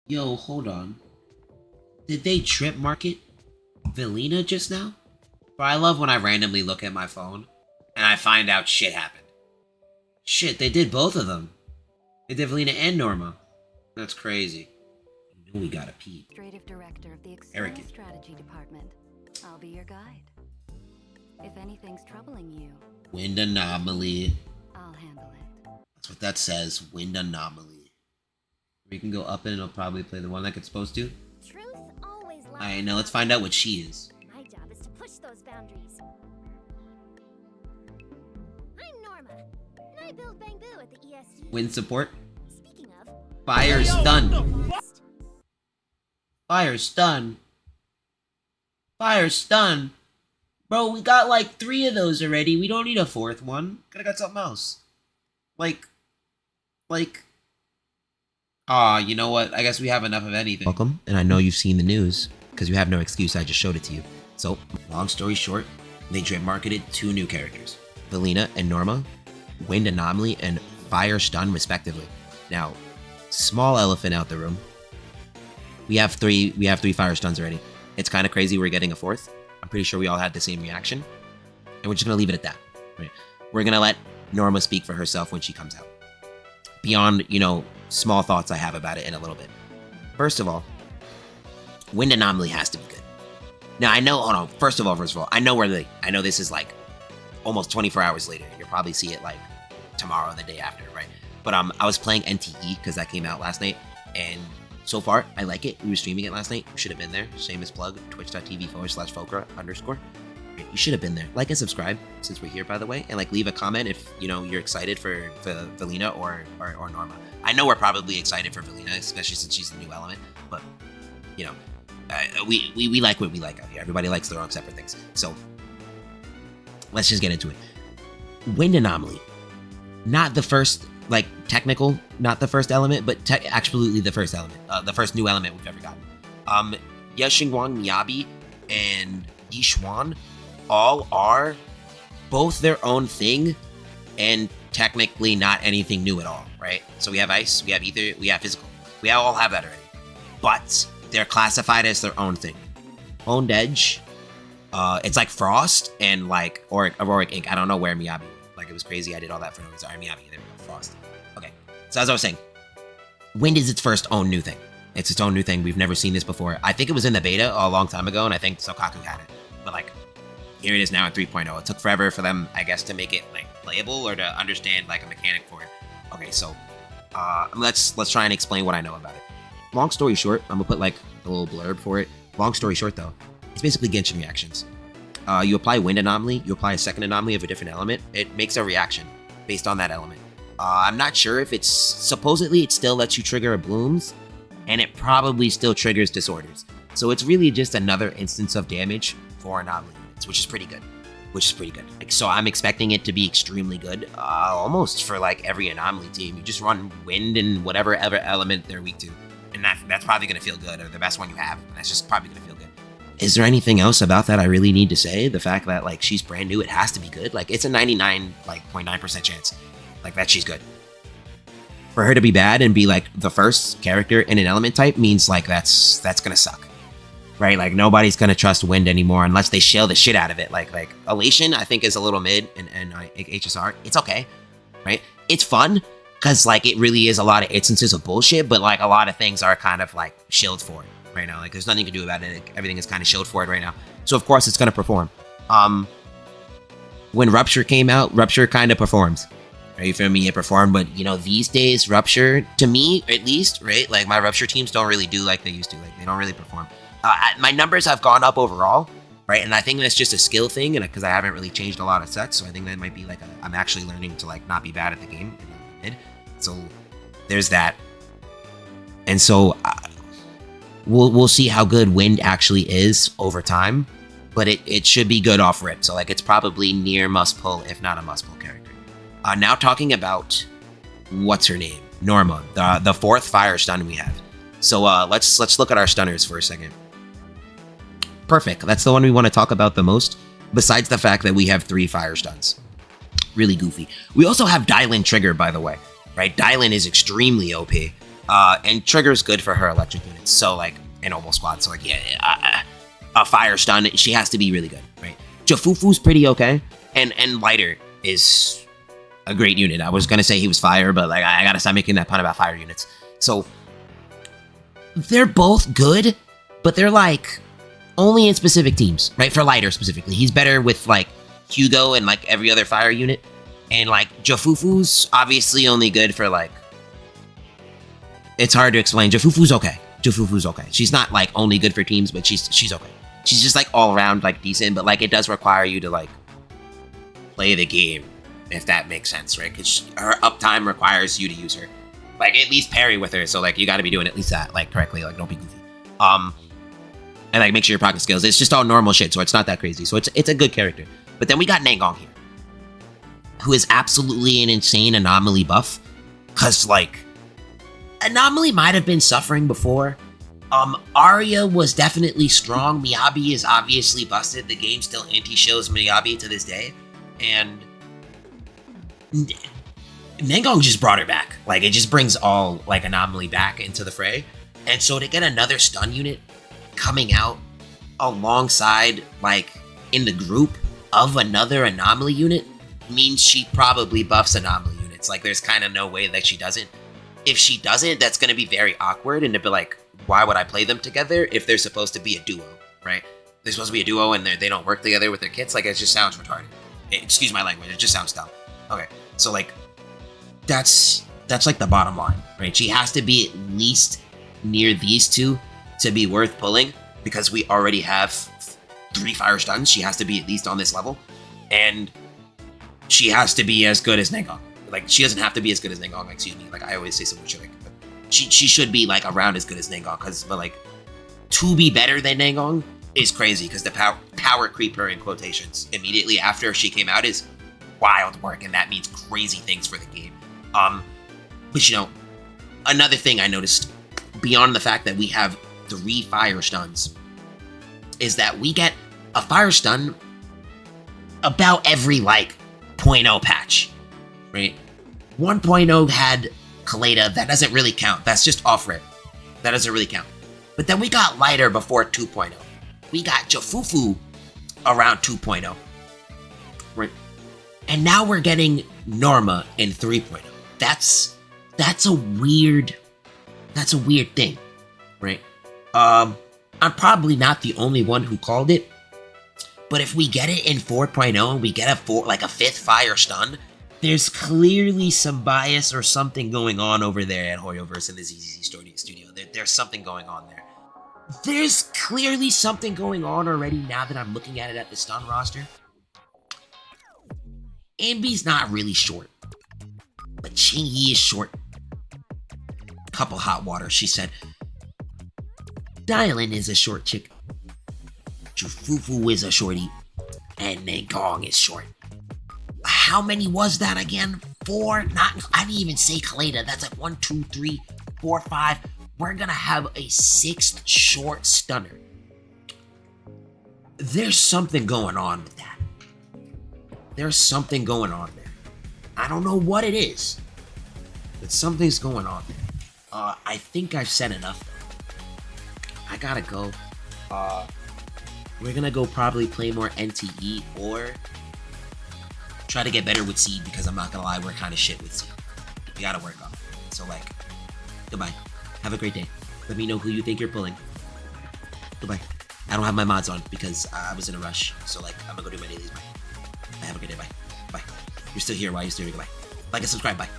Yo, hold on. Did they trip market Velina just now? But I love when I randomly look at my phone and I find out shit happened. Shit, they did both of them. They did Velina and Norma. That's crazy. You know we gotta pee. Administrative Director of the External Strategy Department. I'll be your guide. If anything's troubling you, Wind anomaly. I'll handle it. That's what that says. Wind anomaly. We can go up and it'll probably play the one like it's supposed to. Truth always lies. Alright, now let's find out what she is. My job is to push those boundaries. I'm Norma, and I build bamboo at the ESG. Wind support. Speaking of, Fire stun. Fire stun. Fire stun. Bro, we got like 3 of those already. We don't need a 4th one. Could've got something else. Like. You know what? I guess we have enough of anything. Welcome, and I know you've seen the news, because you have no excuse, I just showed it to you. So, long story short, they drip marketed 2 new characters. Velina and Norma, Wind Anomaly, and Fire Stun, respectively. Now, small elephant out the room. We have 3 Fire Stuns already. It's kind of crazy we're getting a 4th. I'm pretty sure we all had the same reaction. And we're just going to leave it at that. Right? We're going to let Norma speak for herself when she comes out. Beyond, small thoughts I have about it in a little bit. First of all, Wind Anomaly has to be good. Now, I know, hold on, first of all, I know I know this is like almost 24 hours later, and you'll probably see it like tomorrow or the day after, right? But I was playing NTE because that came out last night, and so far, I like it. We were streaming it last night. You should have been there. Shameless plug, twitch.tv/Fulcra_. You should have been there. Like and subscribe since we're here, by the way, and like leave a comment if you're excited for Velina or Norma. I know we're probably excited for Velina, especially since she's the new element. But we like what we like out here. Everybody likes their own separate things. So let's just get into it. Wind Anomaly, not the first not the first element, but absolutely the first element, the first new element we've ever gotten. Yashingwang Miyabi and Yishuan all are both their own thing and technically not anything new at all, right? So we have ice, we have ether, we have physical. We all have that already. But they're classified as their own thing. Honed Edge, it's like Frost and like Auroric Ink. I don't know where Miyabi. Like, it was crazy. I did all that for no reason. Miyabi, there we go, Frost. Okay, so as I was saying, Wind is its first own new thing. It's its own new thing. We've never seen this before. I think it was in the beta a long time ago, and I think Sokaku had it. But like, here it is now in 3.0. It took forever for them, I guess, to make it like playable or to understand like a mechanic for it. Okay, so let's try and explain what I know about it. Long story short, I'm gonna put like a little blurb for it. Long story short, though, it's basically Genshin reactions. You apply Wind Anomaly, you apply a second anomaly of a different element, it makes a reaction based on that element. I'm not sure if supposedly it still lets you trigger blooms, and it probably still triggers disorders. So it's really just another instance of damage for anomaly units, which is pretty good. Like, so I'm expecting it to be extremely good, almost for like every anomaly team. You just run Wind and whatever other element they're weak to, and that's probably gonna feel good, or the best one you have, and that's just probably gonna feel good. Is there anything else about that I really need to say? The fact that like she's brand new, it has to be good. Like, it's a 99.9% chance like that she's good. For her to be bad and be like the first character in an element type means like that's gonna suck, right? Like, nobody's gonna trust Wind anymore unless they shell the shit out of it. Like Elation, I think, is a little mid, and HSR, it's okay, right? It's fun because like it really is a lot of instances of bullshit, but like a lot of things are kind of like shilled for it right now. Like, there's nothing to do about it. Like, everything is kind of shilled for it right now. So of course it's gonna perform. When Rupture came out, Rupture kind of performs. Are you feel me? It performed, but these days, Rupture, to me at least, right? Like, my Rupture teams don't really do like they used to. Like, they don't really perform. My numbers have gone up overall, right? And I think that's just a skill thing, and because I haven't really changed a lot of sets, so I think that might be like I'm actually learning to like not be bad at the game. So there's that. And so we'll see how good Wind actually is over time, but it should be good off rip. So like, it's probably near must pull, if not a must pull character. Now talking about what's her name, Norma, the 4th fire stun we have. So let's look at our stunners for a second. Perfect. That's the one we want to talk about the most, besides the fact that we have 3 fire stuns. Really goofy. We also have Dylan Trigger, by the way, right? Dylan is extremely OP. And Trigger's good for her electric units. So like an Opal squad. So like a fire stun. She has to be really good, right? Jafufu's pretty okay, and Lighter is a great unit. I was gonna say he was fire, but like I gotta stop making that pun about fire units. So they're both good, but they're like only in specific teams, right? For Lighter specifically, he's better with like Hugo and like every other fire unit, and like Jafufu's obviously only good for like. It's hard to explain. Jafufu's okay. Jafufu's okay. She's not like only good for teams, but she's okay. She's just like all around like decent, but like it does require you to like play the game, if that makes sense, right? Because her uptime requires you to use her, like at least parry with her. So like you got to be doing at least that like correctly. Like don't be goofy. And like make sure your pocket skills. It's just all normal shit, so it's not that crazy. So it's a good character. But then we got Nangong here, who is absolutely an insane anomaly buff. Cause like Anomaly might have been suffering before. Arya was definitely strong. Miyabi is obviously busted. The game still anti-shows Miyabi to this day. And Nangong just brought her back. Like, it just brings all, like, Anomaly back into the fray. And so to get another stun unit coming out alongside, like, in the group of another Anomaly unit means she probably buffs Anomaly units. Like, there's kind of no way that she doesn't. If she doesn't, that's going to be very awkward, and to be like, why would I play them together if they're supposed to be a duo, right? They're supposed to be a duo and they don't work together with their kits? Like, it just sounds retarded. Excuse my language, it just sounds dumb. Okay, so like, that's like the bottom line, right? She has to be at least near these two to be worth pulling, because we already have 3 fire stuns. She has to be at least on this level, and she has to be as good as Nangong. Like, she doesn't have to be as good as Nangong, excuse me. Like, I always say some shit like, but she should be, like, around as good as Nangong, but, like, to be better than Nangong is crazy, because the power creep her in quotations immediately after she came out is wild work, and that means crazy things for the game. But, you know, another thing I noticed, beyond the fact that we have 3 fire stuns, is that we get a fire stun about every, like, 0.0 patch. Right? 1.0 had Kaleda. That doesn't really count. That's just off-rip. That doesn't really count. But then we got Lighter before 2.0. We got Jafufu around 2.0. Right? And now we're getting Norma in 3.0. That's a weird thing. Right? I'm probably not the only one who called it. But if we get it in 4.0 and we get a 5th fire stun, there's clearly some bias or something going on over there at Hoyoverse in the ZZZ studio. There's something going on there. There's clearly something going on already now that I'm looking at it at the stun roster. Ambi's not really short, but Chingy is short. Couple hot water, she said. Dylan is a short chick. Jufufu is a shorty. And Nangong is short. How many was that again? 4? I didn't even say Kaleda. That's like 1, 2, 3, 4, 5. We're gonna have a 6th short stunner. There's something going on with that. There's something going on there. I don't know what it is, but something's going on there. I think I've said enough. I gotta go. We're gonna go probably play more NTE or try to get better with Seed, because I'm not gonna lie, we're kind of shit with Seed. We gotta work on it. So like, goodbye. Have a great day. Let me know who you think you're pulling. Goodbye. I don't have my mods on because I was in a rush. So like, I'm gonna go do my dailies. Bye. Have a good day. Bye. Bye. You're still here. Why are you still here? Goodbye. Like and subscribe. Bye.